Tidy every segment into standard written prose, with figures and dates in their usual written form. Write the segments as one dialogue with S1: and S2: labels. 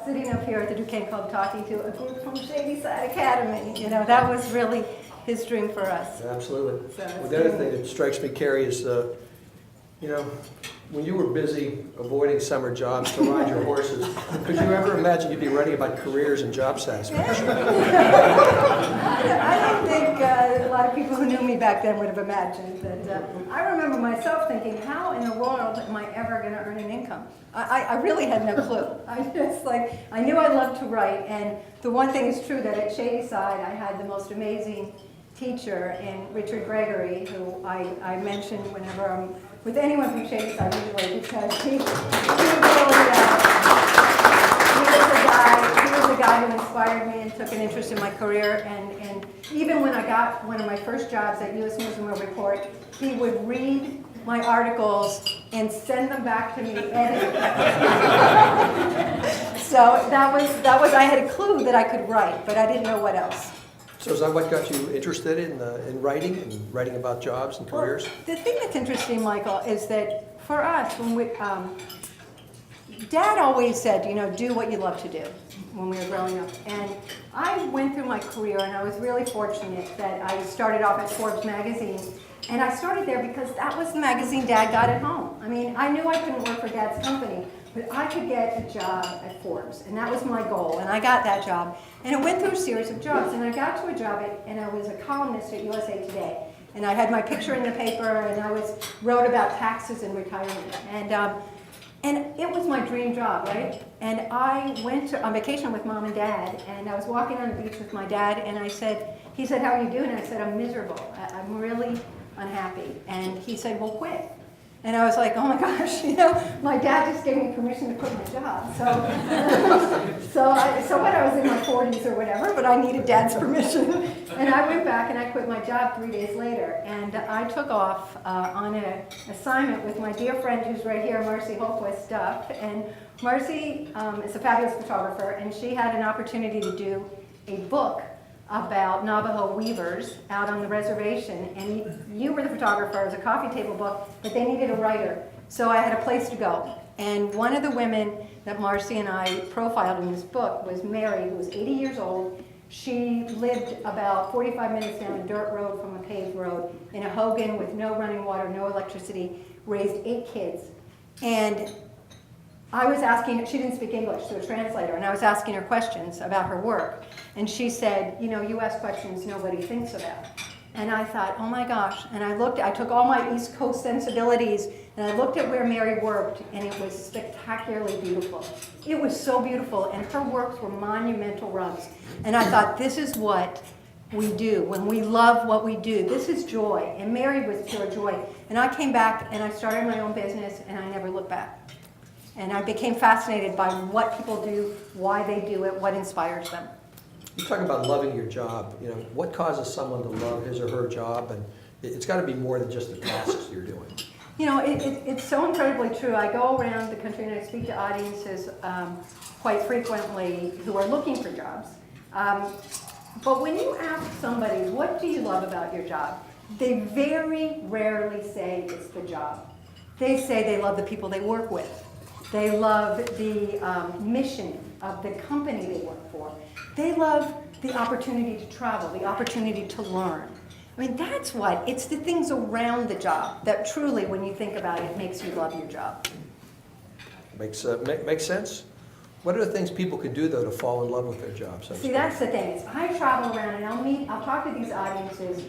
S1: Sitting up here at the Duquesne Club talking to a group from Shady Academy, that was really his dream for us.
S2: Absolutely.
S1: So
S2: Well, the other thing that strikes me, Kerry, is, when you were busy avoiding summer jobs to ride your horses, could you ever imagine you'd be writing about careers and job satisfaction?
S1: I don't think a lot of people who knew me back then would have imagined that. I remember myself thinking, how in the world am I ever going to earn an income? I really had no clue. I knew I loved to write, and the one thing is true that at Shady Side I had the most amazing teacher in Richard Gregory, who I mention whenever I'm with anyone from Shady Side usually, because he was the guy who inspired me and took an interest in my career, and even when I got one of my first jobs at U.S. News and World Report, he would read my articles and send them back to me edited. So that was I had a clue that I could write, but I didn't know what else.
S2: So is that what got you interested in writing and writing about jobs and careers?
S1: Well, the thing that's interesting, Michael, is that for us, when we, Dad always said, do what you love to do when we were growing up. And I went through my career, and I was really fortunate that I started off at Forbes magazine. And I started there because that was the magazine Dad got at home. I mean, I knew I couldn't work for Dad's company, but I could get a job at Forbes, and that was my goal, and I got that job. And it went through a series of jobs, and I got to a job, and I was a columnist at USA Today. And I had my picture in the paper, and I wrote about taxes and retirement. And it was my dream job, right? And I went on vacation with Mom and Dad, and I was walking on the beach with my dad, and he said, how are you doing? And I said, I'm miserable. I'm really unhappy. And he said, well, quit. And I was like, oh my gosh, my dad just gave me permission to quit my job. So when I was in my 40s or whatever, but I needed Dad's permission. And I went back and I quit my job 3 days later. And I took off on an assignment with my dear friend who's right here, Marcy Holquist Duff. And Marcy is a fabulous photographer, and she had an opportunity to do a book about Navajo weavers out on the reservation, and you were the photographer. It was a coffee table book, but they needed a writer, so I had a place to go. And one of the women that Marcy and I profiled in this book was Mary, who was 80 years old. She lived about 45 minutes down a dirt road from a paved road in a hogan with no running water, no electricity, raised 8 kids. And I was asking, she didn't speak English, so a translator, and I was asking her questions about her work. And she said, you ask questions nobody thinks about. And I thought, oh my gosh. And I took all my East Coast sensibilities, and I looked at where Mary worked, and it was spectacularly beautiful. It was so beautiful, and her works were monumental rugs. And I thought, this is what we do when we love what we do. This is joy, and Mary was pure joy. And I came back, and I started my own business, and I never looked back. And I became fascinated by what people do, why they do it, what inspires them.
S2: You talk about loving your job. What causes someone to love his or her job? And it's got to be more than just the tasks you're doing.
S1: It's so incredibly true. I go around the country and I speak to audiences quite frequently who are looking for jobs. But when you ask somebody, what do you love about your job? They very rarely say it's the job. They say they love the people they work with. They love the mission of the company they work for. They love the opportunity to travel, the opportunity to learn. I mean, that's it's the things around the job that truly, when you think about it, makes you love your job.
S2: Makes sense. What are the things people can do, though, to fall in love with their jobs?
S1: See, that's the thing. Is I travel around and I'll talk to these audiences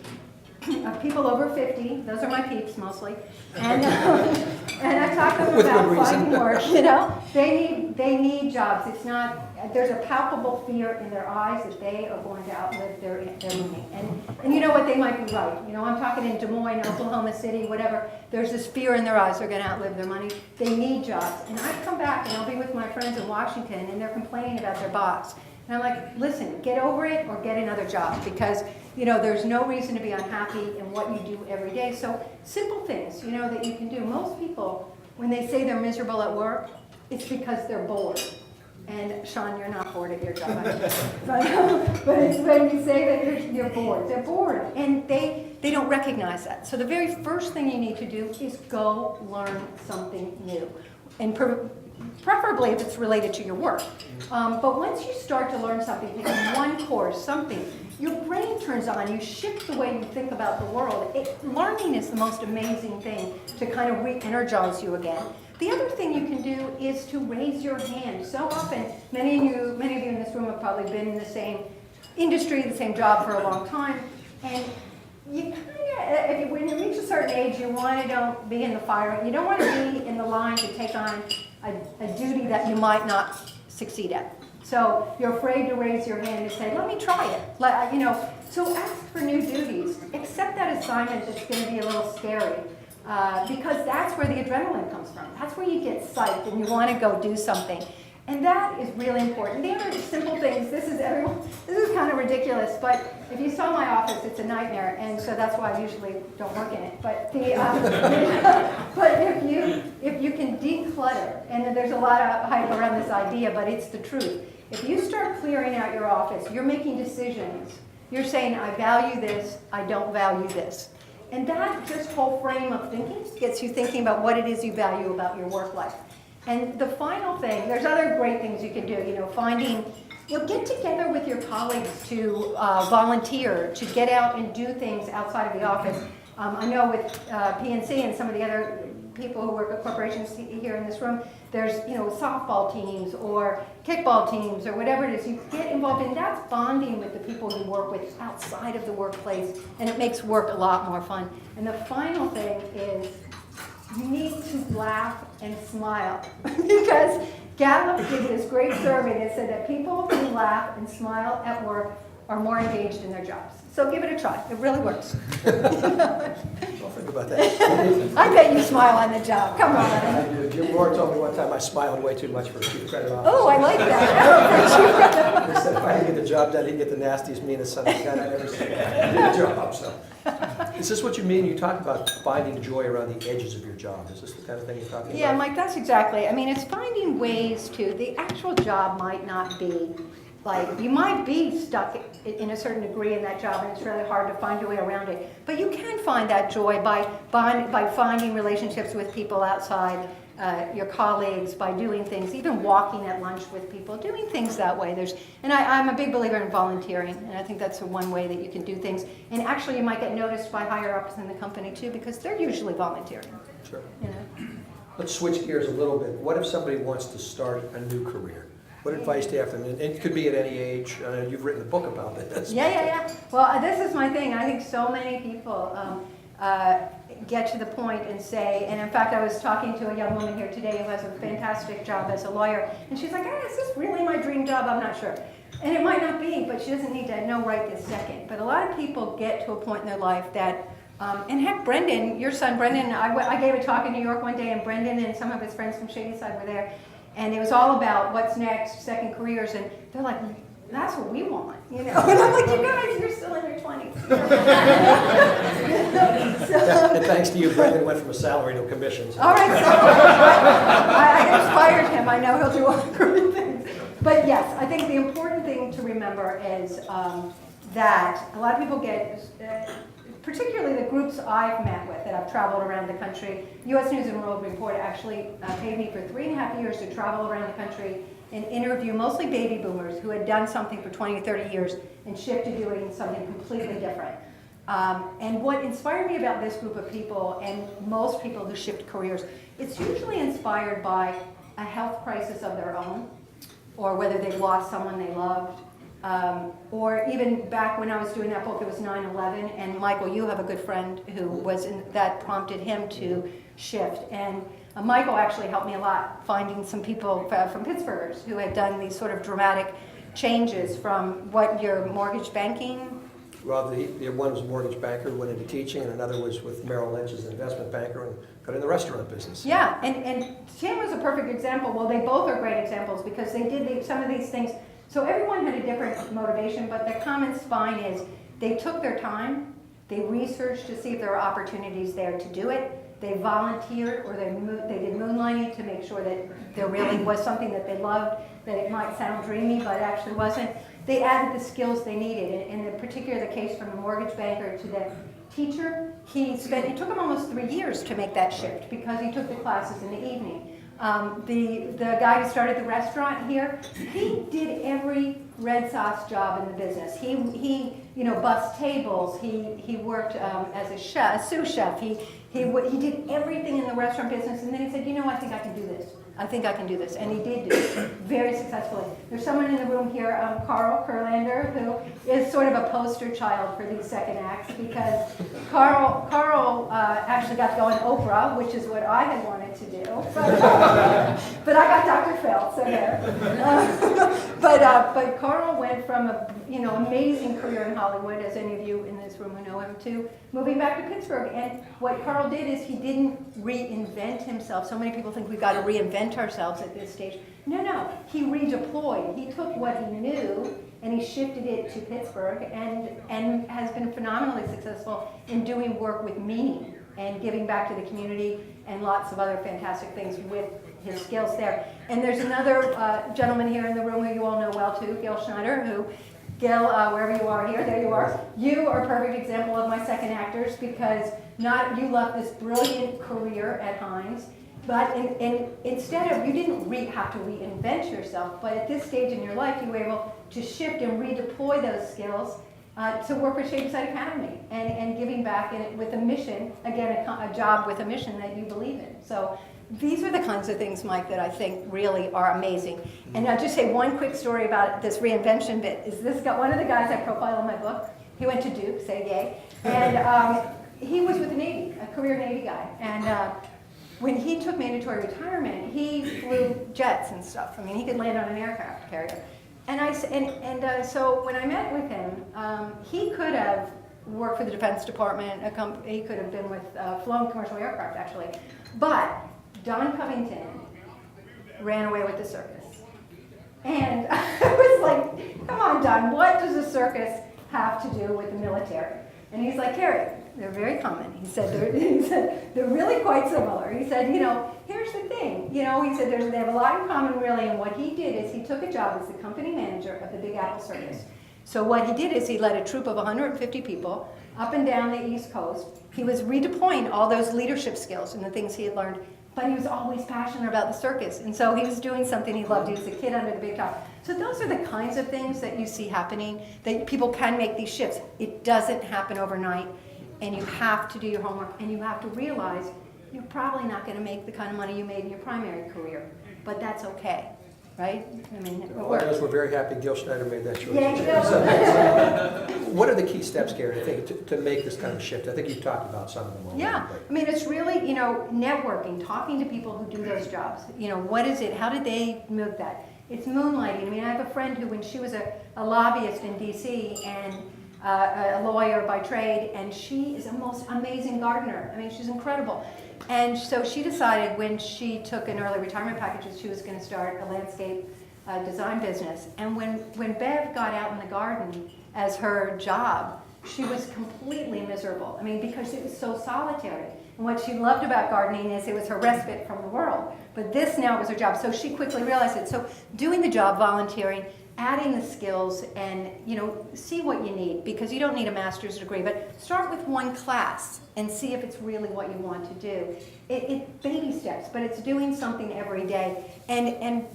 S1: of people over 50, those are my peeps mostly, and I talk to them about finding work. They need jobs. It's not. There's a palpable fear in their eyes that they are going to outlive their money, and you know what? They might be right. I'm talking in Des Moines, Oklahoma City, whatever. There's this fear in their eyes they're going to outlive their money. They need jobs, and I come back and I'll be with my friends in Washington, and they're complaining about their boss. And I'm like, listen, get over it or get another job, because there's no reason to be unhappy in what you do every day. So simple things, that you can do. Most people, when they say they're miserable at work, it's because they're bored. And Sean, you're not bored at your job, but it's when you say that you're bored. They're bored, and they don't recognize that. So the very first thing you need to do is go learn something new. And preferably if it's related to your work. But once you start to learn something, in one course, something, your brain turns on, you shift the way you think about the world. Learning is the most amazing thing to kind of re-energize you again. The other thing you can do is to raise your hand. So often, many of you in this room have probably been in the same industry, the same job for a long time, and you kind of, when you reach a certain age, you want to don't be in the fire. You don't want to be in the line to take on a duty that you might not succeed at. So you're afraid to raise your hand and say, let me try it. So ask for new duties. Accept that assignment that's going to be a little scary. Because that's where the adrenaline comes from. That's where you get psyched and you want to go do something. And that is really important. The other simple things, this is kind of ridiculous, but if you saw my office, it's a nightmare, and so that's why I usually don't work in it. But but if you can declutter, and there's a lot of hype around this idea, but it's the truth. If you start clearing out your office, you're making decisions. You're saying, I value this, I don't value this. And that just whole frame of thinking gets you thinking about what it is you value about your work life. And the final thing, there's other great things you can do, get together with your colleagues to volunteer, to get out and do things outside of the office. I know with PNC and some of the other people who work at corporations here in this room, there's softball teams or kickball teams or whatever it is. You get involved in that's bonding with the people you work with outside of the workplace, and it makes work a lot more fun. And the final thing is you need to laugh and smile because Gallup did this great survey that said that people who laugh and smile at work are more engaged in their jobs. So give it a try. It really works.
S2: Don't think about that.
S1: I bet you smile on the job. Come on.
S2: I do. Jim Moore told me one time I smiled way too much for a chief credit officer.
S1: Oh, I like that.
S2: He said if I didn't get the job done, he'd get the nastiest, meanest son of a gun I'd ever seen. Good job, so. Is this what you mean? You talk about finding joy around the edges of your job. Is this the kind of thing you're talking about?
S1: Yeah, Mike, that's exactly. I mean, it's finding ways to, the actual job might not be like, you might be stuck in a certain degree in that job and it's really hard to find your way around it. But you can find that joy by finding relationships with people outside, your colleagues, by doing things, even walking at lunch with people, doing things that way. I'm a big believer in volunteering, and I think that's one way that you can do things. And actually you might get noticed by higher ups in the company too, because they're usually volunteering.
S2: Sure.
S1: Let's
S2: switch gears a little bit. What if somebody wants to start a new career? What advice do you have for them? And it could be at any age. You've written a book about this.
S1: Yeah. Well, this is my thing. I think so many people get to the point and say, and in fact, I was talking to a young woman here today who has a fantastic job as a lawyer, and she's like, is this really my dream job? I'm not sure. And it might not be, but she doesn't need to know right this second. But a lot of people get to a point in their life that, and heck, Brendan, your son, Brendan, I gave a talk in New York one day, and Brendan and some of his friends from Shady side were there. And it was all about what's next, second careers, and they're like, that's what we want, And I'm like, you guys, you're still in your 20s.
S2: And thanks to you, Brendan went from a salary to a commission. So.
S1: All right, so I inspired him. I know he'll do all great things. But yes, I think the important thing to remember is that a lot of people get, particularly the groups I've met with that I've traveled around the country. U.S. News and World Report actually paid me for 3.5 years to travel around the country and interview mostly baby boomers who had done something for 20 or 30 years and shifted to doing something completely different. And what inspired me about this group of people, and most people who shift careers, it's usually inspired by a health crisis of their own, or whether they've lost someone they loved, or even back when I was doing that book, it was 9/11, and Michael, you have a good friend who was that prompted him to shift. And Michael actually helped me a lot finding some people from Pittsburghers who had done these sort of dramatic changes from what your mortgage banking.
S2: Well, the one was a mortgage banker who went into teaching, and another was with Merrill Lynch as an investment banker and got in the restaurant business.
S1: Yeah, and Tim was a perfect example. Well, they both are great examples because they did some of these things. So everyone had a different motivation, but the common spine is they took their time, they researched to see if there were opportunities there to do it, they volunteered or they did moonlighting to make sure that there really was something that they loved, that it might sound dreamy, but it actually wasn't. They added the skills they needed. In particular, the case from the mortgage banker to the teacher, it took him almost 3 years to make that shift because he took the classes in the evening. The guy who started the restaurant here, he did every red sauce job in the business. He bussed tables. He worked as a chef, a sous chef. He did everything in the restaurant business, and then he said, I think I can do this. I think I can do this, and he did do it very successfully. There's someone in the room here, Carl Kurlander, who is sort of a poster child for these second acts, because Carl actually got to go on Oprah, which is what I had wanted to do, but I got Dr. Phil, so there. But Carl went from a amazing career in Hollywood, as any of you in this room who know him, to moving back to Pittsburgh. And what Carl did is he didn't reinvent himself. So many people think we've got to reinvent ourselves at this stage. No, he redeployed. He took what he knew and he shifted it to Pittsburgh and has been phenomenally successful in doing work with meaning and giving back to the community and lots of other fantastic things with his skills there. And there's another gentleman here in the room who you all know well too, Gil Schneider, who, Gil, wherever you are here, there you are. You are a perfect example of my second actors, because you left this brilliant career at Heinz, but instead of, you didn't have to reinvent yourself, but at this stage in your life, you were able to shift and redeploy those skills to work with Shady Academy and giving back with a mission, again, a job with a mission that you believe in. So these are the kinds of things, Mike, that I think really are amazing. And I'll just say one quick story about this reinvention bit. Is this guy, one of the guys I profile in my book, he went to Duke, say yay, and he was with the Navy, a career Navy guy. And when he took mandatory retirement, he flew jets and stuff. I mean, he could land on an aircraft carrier. So when I met with him, he could have worked for the Defense Department. He could have been with flown commercial aircraft, actually. But Don Covington ran away with the circus. And I was like, come on, Don, what does a circus have to do with the military? And he's like, Kerry, they're very common. He said, they're really quite similar. He said, here's the thing. He said, they have a lot in common, really. And what he did is he took a job as the company manager of the Big Apple Circus. So what he did is he led a troop of 150 people up and down the East Coast. He was redeploying all those leadership skills and the things he had learned, but he was always passionate about the circus. And so he was doing something he loved. He was a kid under the big top. So those are the kinds of things that you see happening, that people can make these shifts. It doesn't happen overnight, and you have to do your homework, and you have to realize you're probably not going to make the kind of money you made in your primary career, but that's okay, right? I mean, it
S2: All
S1: works.
S2: of us were very happy Gil Schneider made that choice.
S1: Yeah,
S2: What are the key steps, Gary, I think, to make this kind of shift? I think you've talked about some of them already.
S1: Yeah, I mean, it's really, networking, talking to people who do those jobs. What is it? How did they move that? It's moonlighting. I mean, I have a friend who, when she was a lobbyist in D.C. and a lawyer by trade, and she is a most amazing gardener. I mean, she's incredible. And so she decided when she took an early retirement package that she was going to start a landscape design business. And when Bev got out in the garden as her job, she was completely miserable. I mean, because it was so solitary. And what she loved about gardening is it was her respite from the world. But this now was her job. So she quickly realized it. So doing the job, volunteering, adding the skills, and see what you need, because you don't need a master's degree, but start with one class and see if it's really what you want to do. It baby steps, but it's doing something every day. And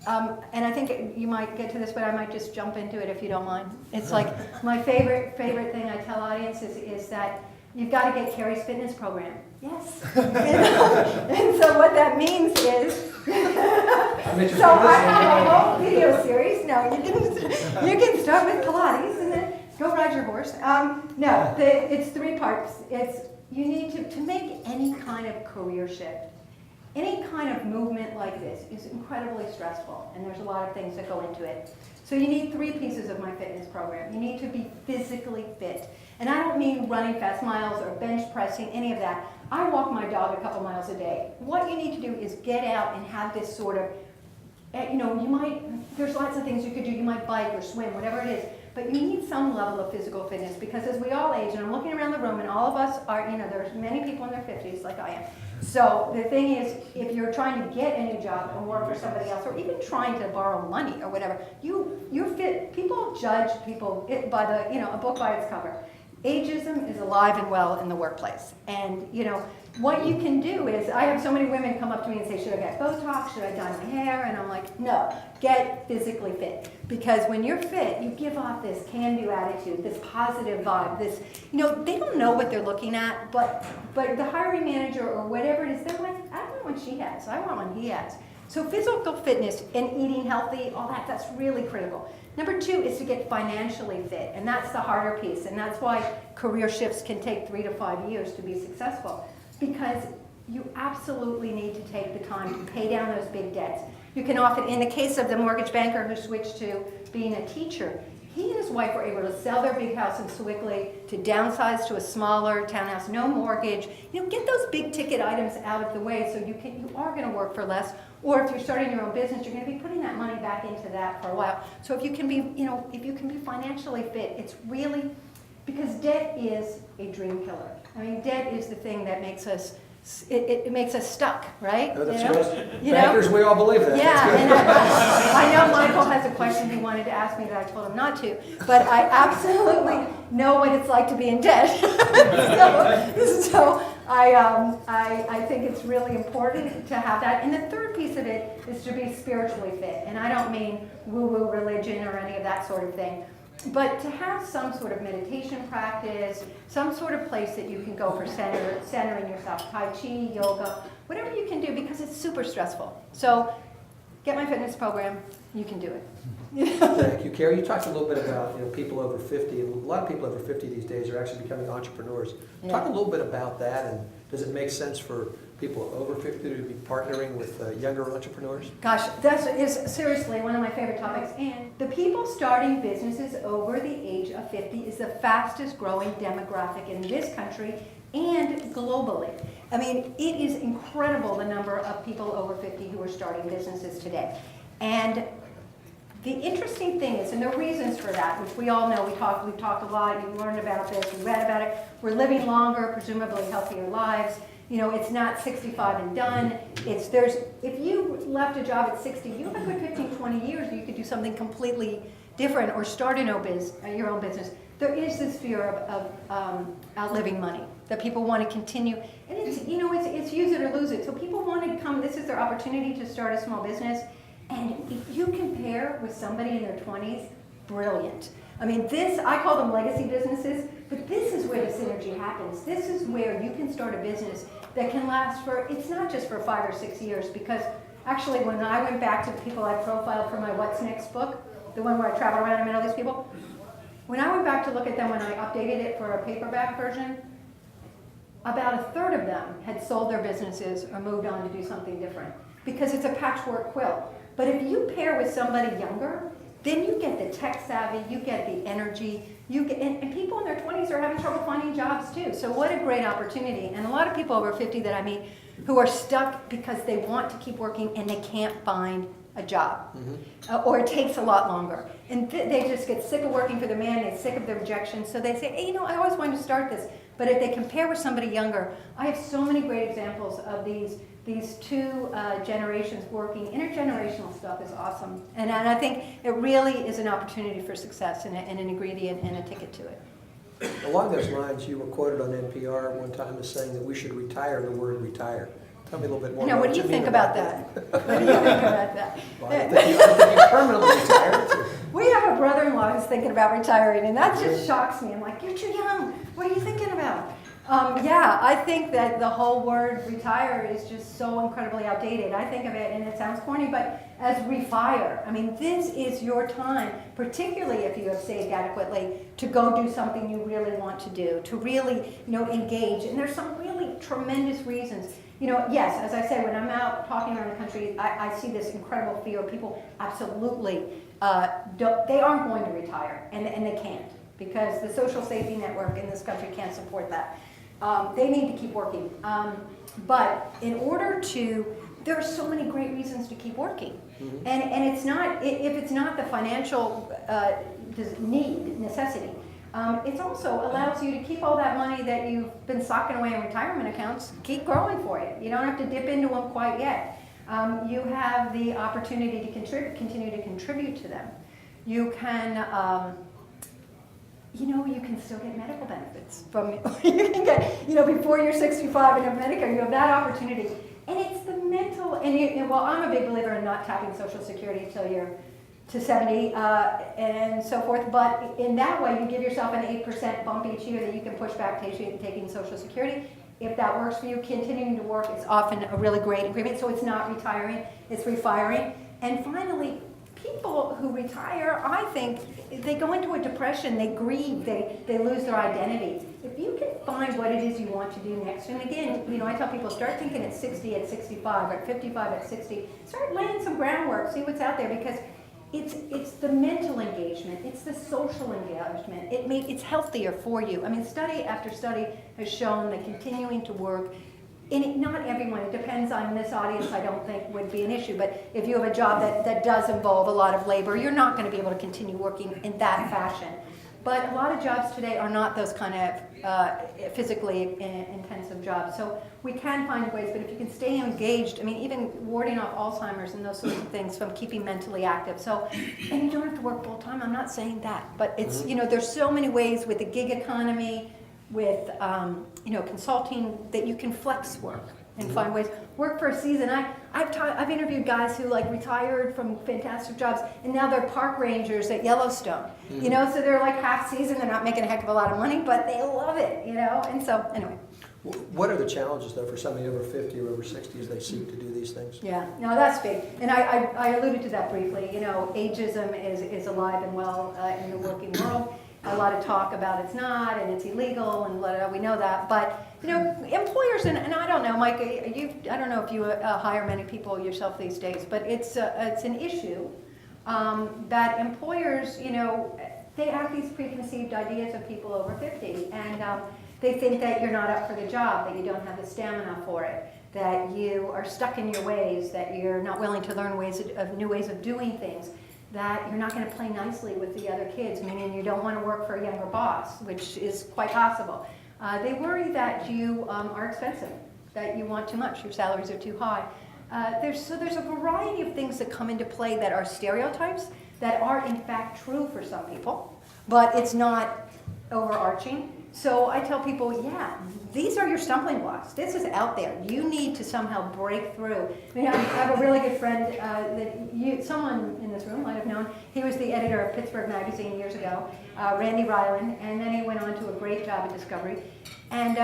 S1: I think you might get to this, but I might just jump into it if you don't mind. It's like my favorite thing I tell audiences is that you've got to get Kerry's fitness program. Yes. And so what that means is, so I have a whole video series. No, you can start with Pilates and then go ride your horse. It's 3 parts. You need to make any kind of career shift. Any kind of movement like this is incredibly stressful, and there's a lot of things that go into it. So you need 3 pieces of my fitness program. You need to be physically fit. And I don't mean running fast miles or bench pressing, any of that. I walk my dog a couple miles a day. What you need to do is get out and have this sort of, there's lots of things you could do. You might bike or swim, whatever it is. But you need some level of physical fitness, because as we all age, and I'm looking around the room, and all of us are, there's many people in their 50s like I am. So the thing is, if you're trying to get a new job and work for somebody else, or even trying to borrow money or whatever, you're fit. People judge people by a book by its cover. ageism is alive and well in the workplace. And you know, what you can do is, I have so many women come up to me and say, should I get Botox, should I dye my hair? And I'm like, no, get physically fit. Because when you're fit, you give off this can-do attitude, this positive vibe, this, you know, they don't know what they're looking at, but the hiring manager or whatever it is, they're like, I want what she has, I want what he has. So physical fitness and eating healthy, all that, that's really critical. Number 2 is to get financially fit, and that's the harder piece, and that's why career shifts can take 3 to 5 years to be successful, because you absolutely need to take the time to pay down those big debts. You can often, in the case of the mortgage banker who switched to being a teacher, he and his wife were able to sell their big house in Sewickley, to downsize to a smaller townhouse, no mortgage. You know, get those big ticket items out of the way so you are going to work for less. Or if you're starting your own business, you're going to be putting that money back into that for a while. So if you can be, you know, if you can be financially fit, it's really, because debt is a dream killer. I mean, debt is the thing that makes us, it makes us stuck, right?
S2: No, that's
S1: you know?
S2: Bankers, we all believe that.
S1: Yeah, and I know Michael has a question he wanted to ask me that I told him not to, but I absolutely know what it's like to be in debt. so I think it's really important to have that. And the third piece of it is to be spiritually fit. And I don't mean woo-woo religion or any of that sort of thing, but to have some sort of meditation practice, some sort of place that you can go for centering yourself, Tai Chi, yoga, whatever you can do, because it's super stressful. So get my fitness program, you can do it.
S2: Thank you, Kerry. You talked a little bit about, you know, people over 50. A lot of people over 50 these days are actually becoming entrepreneurs.
S1: Yeah.
S2: Talk a little bit about that, and does it make sense for people over 50 to be partnering with younger entrepreneurs?
S1: Gosh, that is seriously one of my favorite topics. And the people starting businesses over the age of 50 is the fastest growing demographic in this country and globally. I mean, it is incredible the number of people over 50 who are starting businesses today. And the interesting thing is, and there are reasons for that, which we all know, we've talked a lot, you've learned about this, we read about it, we're living longer, presumably healthier lives. You know, it's not 65 and done. If you left a job at 60, you have a good 15, 20 years, you could do something completely different or start your own business. There is this fear of outliving money, that people want to continue. And it's, you know, it's use it or lose it. So people want to come, this is their opportunity to start a small business. And if you compare with somebody in their 20s, brilliant. I mean, I call them legacy businesses, but this is where the synergy happens. This is where you can start a business that can last it's not just for 5 or 6 years, because actually when I went back to the people I profiled for my What's Next book, the one where I travel around and met all these people, when I went back to look at them when I updated it for a paperback version, about a third of them had sold their businesses or moved on to do something different, because it's a patchwork quilt. But if you pair with somebody younger, then you get the tech savvy, you get the energy, and people in their 20s are having trouble finding jobs too. So what a great opportunity. And a lot of people over 50 that I meet who are stuck because they want to keep working and they can't find a job. Mm-hmm. Or it takes a lot longer. And they just get sick of working for the man, they're sick of the rejection. So they say, hey, you know, I always wanted to start this. But if they compare with somebody younger, I have so many great examples of these two generations working. Intergenerational stuff is awesome. And I think it really is an opportunity for success and an ingredient and a ticket to it.
S2: Along those lines, you were quoted on NPR one time as saying that we should retire the word retire. Tell me a little bit more
S1: Now, what do you think about that? What do you think about that?
S2: Well, I think you permanently retired.
S1: We have a brother-in-law who's thinking about retiring, and that just shocks me. I'm like, you're too young. What are you thinking about? Yeah, I think that the whole word retire is just so incredibly outdated. I think of it, and it sounds corny, but as refire. I mean, this is your time, particularly if you have saved adequately, to go do something you really want to do, to really, you know, engage. And there's some really tremendous reasons. You know, yes, as I say, when I'm out talking around the country, I see this incredible fear. People absolutely, they aren't going to retire, and they can't, because the social safety network in this country can't support that. They need to keep working. But in order to, there are so many great reasons to keep working. Mm-hmm. And it's not, if it's not the financial necessity, it also allows you to keep all that money that you've been socking away in retirement accounts, keep growing for you. You don't have to dip into them quite yet. You have the opportunity to continue to contribute to them. You can, you can still get medical benefits from it. You can get, before you're 65 and have Medicare, you have that opportunity. And it's the mental, well, I'm a big believer in not tapping Social Security until you're to 70 and so forth, but in that way, you give yourself an 8% bump each year that you can push back taking Social Security. If that works for you, continuing to work is often a really great agreement, so it's not retiring, it's refiring. And finally, people who retire, I think, they go into a depression, they grieve, they lose their identity. If you can find what it is you want to do next, and again, I tell people, start thinking at 60, at 65, at 55, at 60, start laying some groundwork, see what's out there, because it's the mental engagement, it's the social engagement, it's healthier for you. I mean, study after study has shown that continuing to work, and not everyone, it depends on this audience, I don't think would be an issue, but if you have a job that does involve a lot of labor, you're not going to be able to continue working in that fashion. But a lot of jobs today are not those kind of physically intensive jobs. So we can find ways, but if you can stay engaged, I mean, even warding off Alzheimer's and those sorts of things from keeping mentally active. So, and you don't have to work full time, I'm not saying that, but it's, there's so many ways with the gig economy, with, consulting, that you can flex work and find ways. Work for a season. I've interviewed guys who retired from fantastic jobs, and now they're park rangers at Yellowstone. So they're half season. They're not making a heck of a lot of money, but they love it. And so anyway.
S2: What are the challenges though for somebody over 50 or over 60 as they seek to do these things?
S1: Yeah, no, that's big, and I alluded to that briefly. Ageism is alive and well in the working world. A lot of talk about it's not, and it's illegal, and we know that. But employers, and I don't know, Mike, I don't know if you hire many people yourself these days, but it's an issue that employers, they have these preconceived ideas of people over 50, and they think that you're not up for the job, that you don't have the stamina for it, that you are stuck in your ways, that you're not willing to learn new ways of doing things, that you're not going to play nicely with the other kids, meaning you don't want to work for a younger boss, which is quite possible. They worry that you are expensive, that you want too much, your salaries are too high. There's a variety of things that come into play that are stereotypes that are in fact true for some people, but it's not overarching. So I tell people, yeah, these are your stumbling blocks. This is out there. You need to somehow break through. I have a really good friend that someone in this room might have known. He was the editor of Pittsburgh Magazine years ago, Randy Ryland, and then he went on to a great job at Discovery. And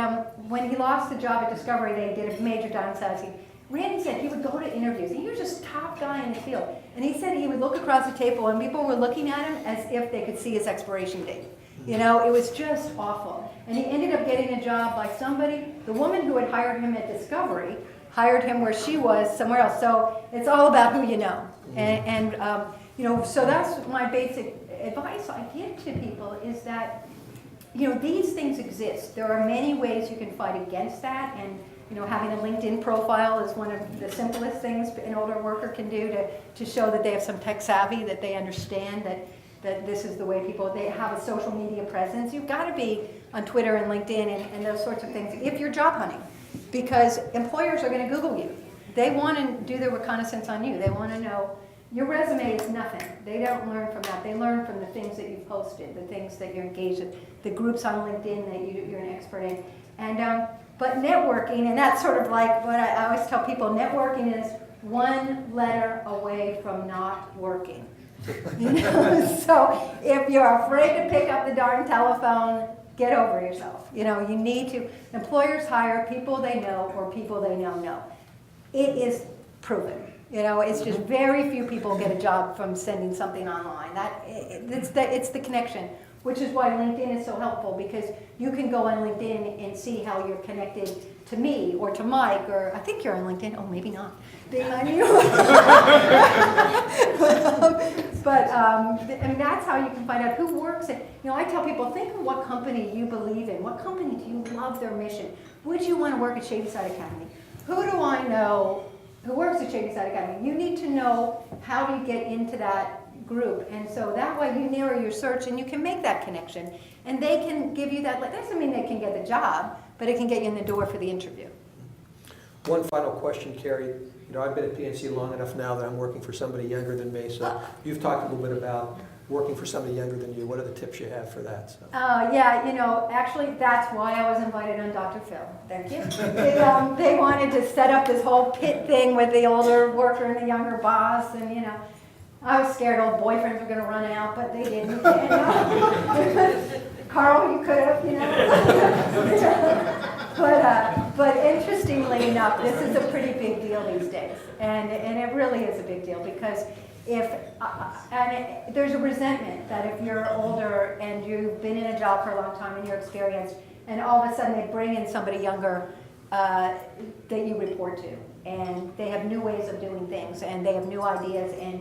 S1: when he lost the job at Discovery, they did a major downsizing. Randy said he would go to interviews, and he was just top guy in the field. And he said he would look across the table, and people were looking at him as if they could see his expiration date. It was just awful. And he ended up getting a job by somebody, the woman who had hired him at Discovery, hired him where she was somewhere else. So it's all about who you know. And so that's my basic advice I give to people is that, these things exist. There are many ways you can fight against that. And, having a LinkedIn profile is one of the simplest things an older worker can do to show that they have some tech savvy, that they understand that this is the way they have a social media presence. You've got to be on Twitter and LinkedIn and those sorts of things if you're job hunting, because employers are going to Google you. They want to do their reconnaissance on you. They want to know, your resume is nothing. They don't learn from that. They learn from the things that you've posted, the things that you're engaged in, the groups on LinkedIn that you're an expert in. And but networking, and that's sort of like what I always tell people, networking is one letter away from not working. So if you're afraid to pick up the darn telephone, get over yourself. You need to, employers hire people they know or people they know. It is proven. It's just very few people get a job from sending something online. It's the connection, which is why LinkedIn is so helpful, because you can go on LinkedIn and see how you're connected to me or to Mike, or I think you're on LinkedIn. Oh, maybe not. Behind you. But that's how you can find out who works at. I tell people, think of what company you believe in. What company do you love their mission? Would you want to work at Shady Academy? Who do I know who works at Shady Academy? You need to know how to get into that group, and so that way you narrow your search and you can make that connection, and they can give you that. That doesn't mean they can get the job, but it can get you in the door for the interview.
S2: One final question, Kerry. You know, I've been at PNC long enough now that I'm working for somebody younger than me, so you've talked a little bit about working for somebody younger than you. What are the tips you have for that? So.
S1: Yeah, you know, actually, that's why I was invited on Dr. Phil. Thank you. They wanted to set up this whole pit thing with the older worker and the younger boss, and, you know, I was scared old boyfriends were going to run out, but they didn't. Carl, you could have, you know. But interestingly enough, this is a pretty big deal these days, and it really is a big deal because there's a resentment that if you're older and you've been in a job for a long time and you're experienced, and all of a sudden they bring in somebody younger that you report to, and they have new ways of doing things, and they have new ideas, and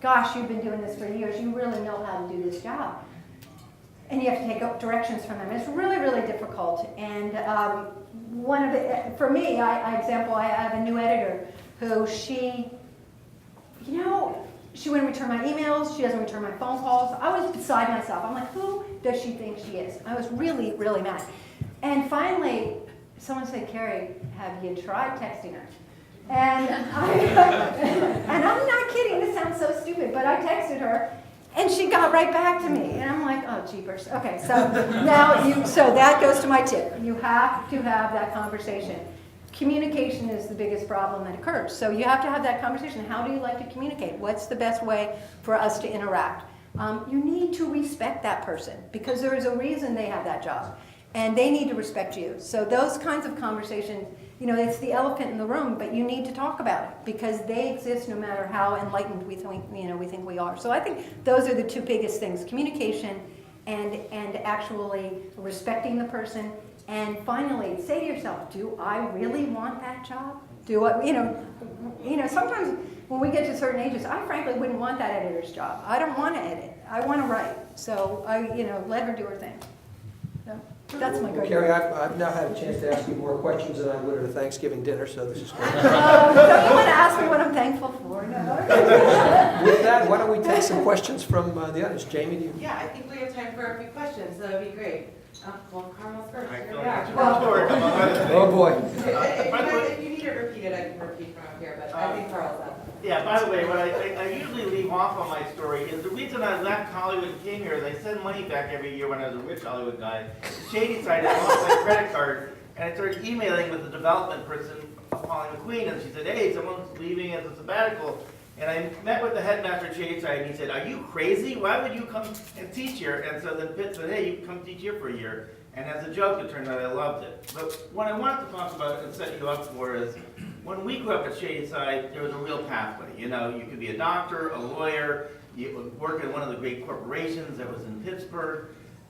S1: gosh, you've been doing this for years, you really know how to do this job. And you have to take up directions from them. It's really, really difficult. And for me, I have a new editor who she wouldn't return my emails, she doesn't return my phone calls. I was beside myself. I'm like, who does she think she is? I was really, really mad. And finally, someone said, Kerry, have you tried texting her? And I'm not kidding, this sounds so stupid, but I texted her, and she got right back to me. And I'm like, oh, jeepers. Okay, so so that goes to my tip. You have to have that conversation. Communication is the biggest problem that occurs. So you have to have that conversation. How do you like to communicate? What's the best way for us to interact? You need to respect that person because there is a reason they have that job. And they need to respect you. So those kinds of conversations, you know, it's the elephant in the room, but you need to talk about it because they exist no matter how enlightened we think we are. So I think those are the two biggest things: communication and actually respecting the person. And finally, say to yourself, do I really want that job? Do I, you know, sometimes when we get to certain ages, I frankly wouldn't want that editor's job. I don't want to edit. I want to write. So let her do her thing. So that's my good.
S2: Kerry, I've now had a chance to ask you more questions than I would at a Thanksgiving dinner, so this is great.
S1: Don't you want to ask me what I'm thankful for? No.
S2: With that, why don't we take some questions from the audience? Jamie, do you?
S3: Yeah, I think we have time for a few questions, so that would be great. Well, Carmel's first.
S4: I
S3: Here
S4: feel
S3: we
S4: like
S3: are.
S4: it's your story.
S2: Oh, boy.
S3: If you need it repeated, I can repeat from up here, but I think Carl's up.
S4: Yeah, by the way, what I usually leave off on my story is the reason I left Hollywood and came here is I send money back every year when I was a rich Hollywood guy. The Shady side, I lost my credit card, and I started emailing with the development person, Polly McQueen, and she said, hey, someone's leaving as a sabbatical. And I met with the headmaster at Shady side, and he said, are you crazy? Why would you come and teach here? And so then Pitt said, hey, you come teach here for a year. And as a joke, it turned out I loved it. But what I wanted to talk about and set you up for is, when we grew up at Shady side, there was a real pathway. You know, you could be a doctor, a lawyer, you would work in one of the great corporations that was in Pittsburgh.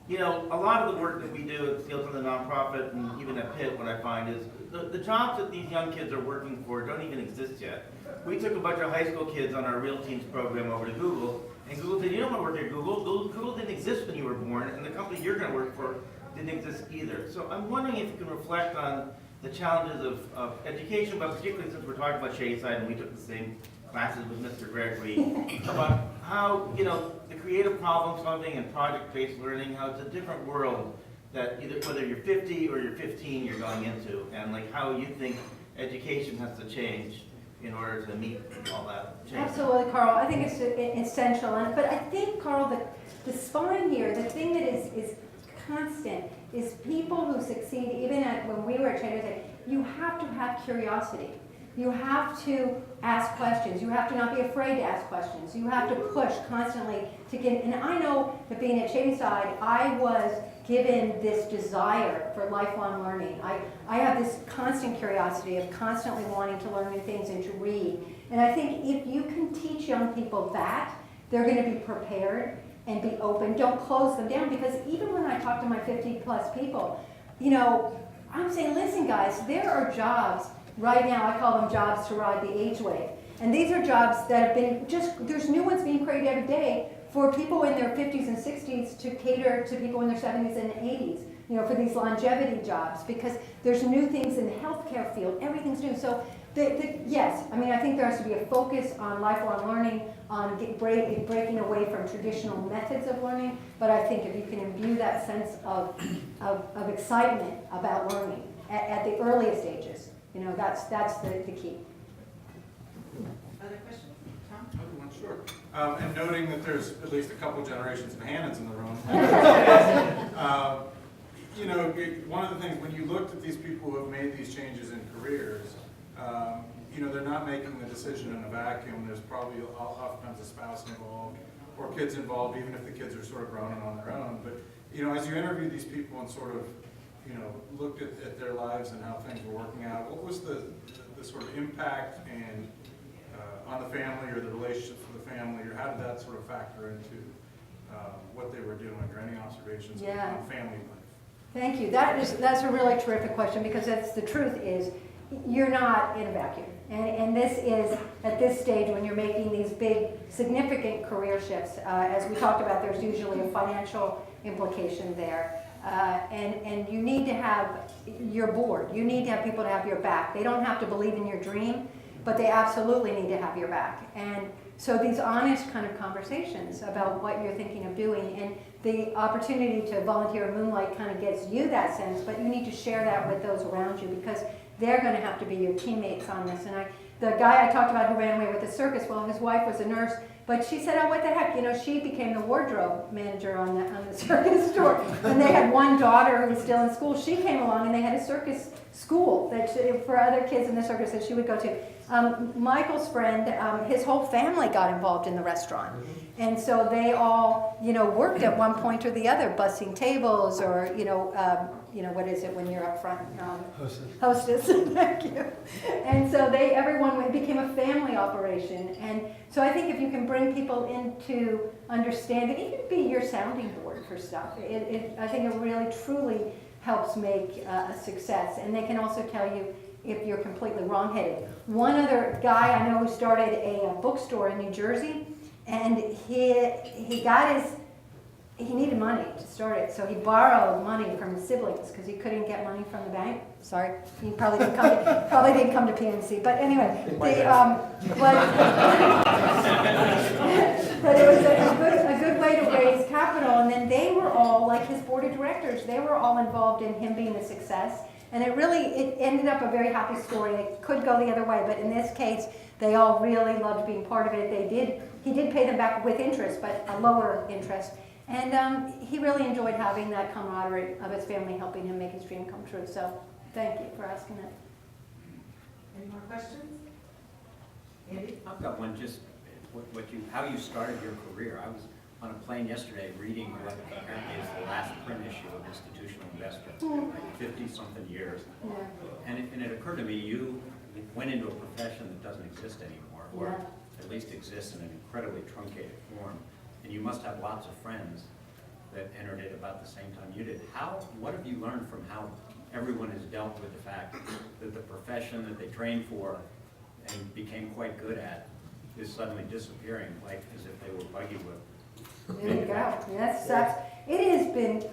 S4: You know, a lot of the work that we do at Fields and the nonprofit, and even at Pitt, what I find is the jobs that these young kids are working for don't even exist yet. We took a bunch of high school kids on our Real Teams program over to Google, and Google said, you don't want to work at Google. Google didn't exist when you were born, and the company you're going to work for didn't exist either. So I'm wondering if you can reflect on the challenges of education, but particularly since we're talking about Shady side and we took the same classes with Mr. Gregory, about how, you know, the creative problem solving and project-based learning, how it's a different world that either whether you're 50 or you're 15 you're going into, and like how you think education has to change in order to meet all that change.
S1: Absolutely, Carl. I think it's essential. But I think, Carl, the spine here, the thing that is constant is people who succeed, even when we were at Shady, you have to have curiosity. You have to ask questions. You have to not be afraid to ask questions. You have to push constantly to get, and I know that being at Shady side, I was given this desire for lifelong learning. I have this constant curiosity of constantly wanting to learn new things and to read. And I think if you can teach young people that, they're going to be prepared and be open. Don't close them down, because even when I talk to my 50-plus people, you know, I'm saying, listen, guys, there are jobs right now, I call them jobs to ride the age wave. And these are jobs that have been there's new ones being created every day for people in their 50s and 60s to cater to people in their 70s and 80s, you know, for these longevity jobs, because there's new things in the healthcare field, everything's new. So yes, I mean, I think there has to be a focus on lifelong learning, on breaking away from traditional methods of learning, but I think if you can imbue that sense of excitement about learning at the earliest ages, You know, that's the key.
S3: Other questions? Tom?
S5: Other one, sure. And noting that there's at least a couple generations of Hannons in the room. You know, one of the things, when you looked at these people who have made these changes in careers, you know, they're not making the decision in a vacuum. There's probably oftentimes a spouse involved or kids involved, even if the kids are sort of grown and on their own. But, you know, as you interviewed these people and sort of, you know, looked at their lives and how things were working out, what was the sort of impact and on the family or the relationships with the family, or how did that sort of factor into what they were doing, or any observations on family life?
S1: Thank you. That's a really terrific question, because the truth is, you're not in a vacuum. And this is, at this stage, when you're making these big, significant career shifts, as we talked about, there's usually a financial implication there. And you need to have your board. You need to have people to have your back. They don't have to believe in your dream, but they absolutely need to have your back. And so these honest kind of conversations about what you're thinking of doing, and the opportunity to volunteer in Moonlight kind of gets you that sense, but you need to share that with those around you, because they're going to have to be your teammates on this. And the guy I talked about who ran away with the circus, well, his wife was a nurse, but she said, oh, what the heck, you know, she became the wardrobe manager on the circus store. And they had one daughter who was still in school. She came along and they had a circus school for other kids in the circus that she would go to. Michael's friend, his whole family got involved in the restaurant. And so they all, you know, worked at one point or the other, bussing tables, or, you know, what is it when you're up front? Hostess. Thank you. And so everyone became a family operation. And so I think if you can bring people into understanding, it can be your sounding board for stuff. I think it really, truly helps make a success. And they can also tell you if you're completely wrong-headed. One other guy I know who started a bookstore in New Jersey, and he needed money to start it, so he borrowed money from his siblings because he couldn't get money from the bank. Sorry, he probably didn't come to PNC, but anyway, but it was a good way to raise capital. And then they were all, like his board of directors, they were all involved in him being a success. And it ended up a very happy story. It could go the other way, but in this case, they all really loved being part of it. He did pay them back with interest, but a lower interest. And he really enjoyed having that camaraderie of his family helping him make his dream come true. So thank you for asking that.
S3: Any more questions? Andy?
S6: I've got one, just how you started your career. I was on a plane yesterday reading what apparently is the last print issue of Institutional Investor, like 50-something years.
S1: Yeah.
S6: And it occurred to me, you went into a profession that doesn't exist anymore, or at least exists in an incredibly truncated form. And you must have lots of friends that entered it about the same time you did. What have you learned from how everyone has dealt with the fact that the profession that they trained for and became quite good at is suddenly disappearing, like as if they were buggy whipped?
S1: There you go. Yes, it has been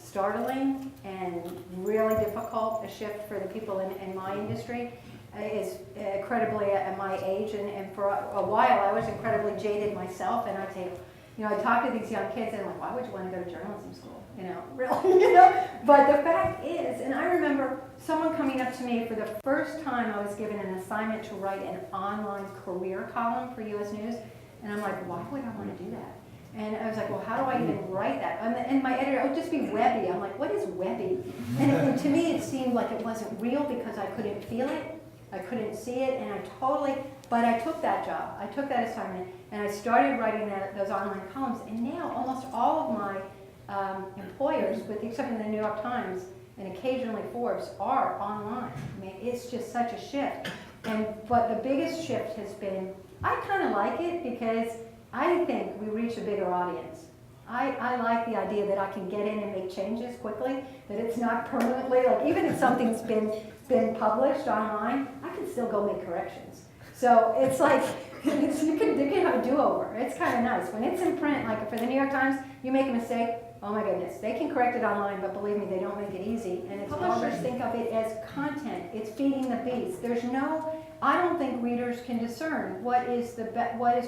S1: startling and really difficult, a shift for the people in my industry. Is incredibly at my age, and for a while I was incredibly jaded myself, and I'd say, you know, I talk to these young kids and I'm like, why would you want to go to journalism school? You know, really, you know? But the fact is, and I remember someone coming up to me for the first time. I was given an assignment to write an online career column for US News, and I'm like, why would I want to do that? And I was like, well, how do I even write that? And my editor, it would just be webby. I'm like, what is webby? And to me it seemed like it wasn't real because I couldn't feel it. I couldn't see it, and but I took that job. I took that assignment, and I started writing those online columns. And now almost all of my employers, with the exception of the New York Times and occasionally Forbes, are online. I mean, it's just such a shift. But the biggest shift has been, I kind of like it because I think we reach a bigger audience. I like the idea that I can get in and make changes quickly, that it's not permanently, like even if something's been published online, I can still go make corrections. So it's like, you can have a do-over. It's kind of nice. When it's in print, like for the New York Times, you make a mistake, oh my goodness, they can correct it online, but believe me, they don't make it easy. And it's publishers think of it as content. It's feeding the beast. I don't think readers can discern what is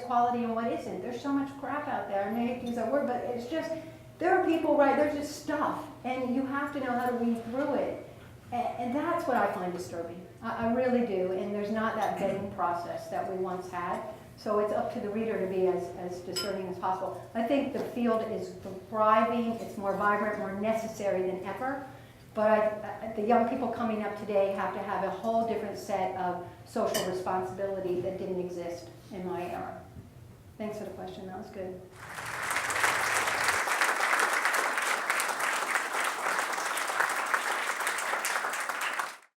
S1: quality and what isn't. There's so much crap out there. I may hate to use that word, but it's just, there are people, right, there's just stuff, and you have to know how to weed through it. And that's what I find disturbing. I really do, and there's not that vetting process that we once had. So it's up to the reader to be as discerning as possible. I think the field is thriving, it's more vibrant, more necessary than ever. But the young people coming up today have to have a whole different set of social responsibility that didn't exist in my era. Thanks for the question, that was good.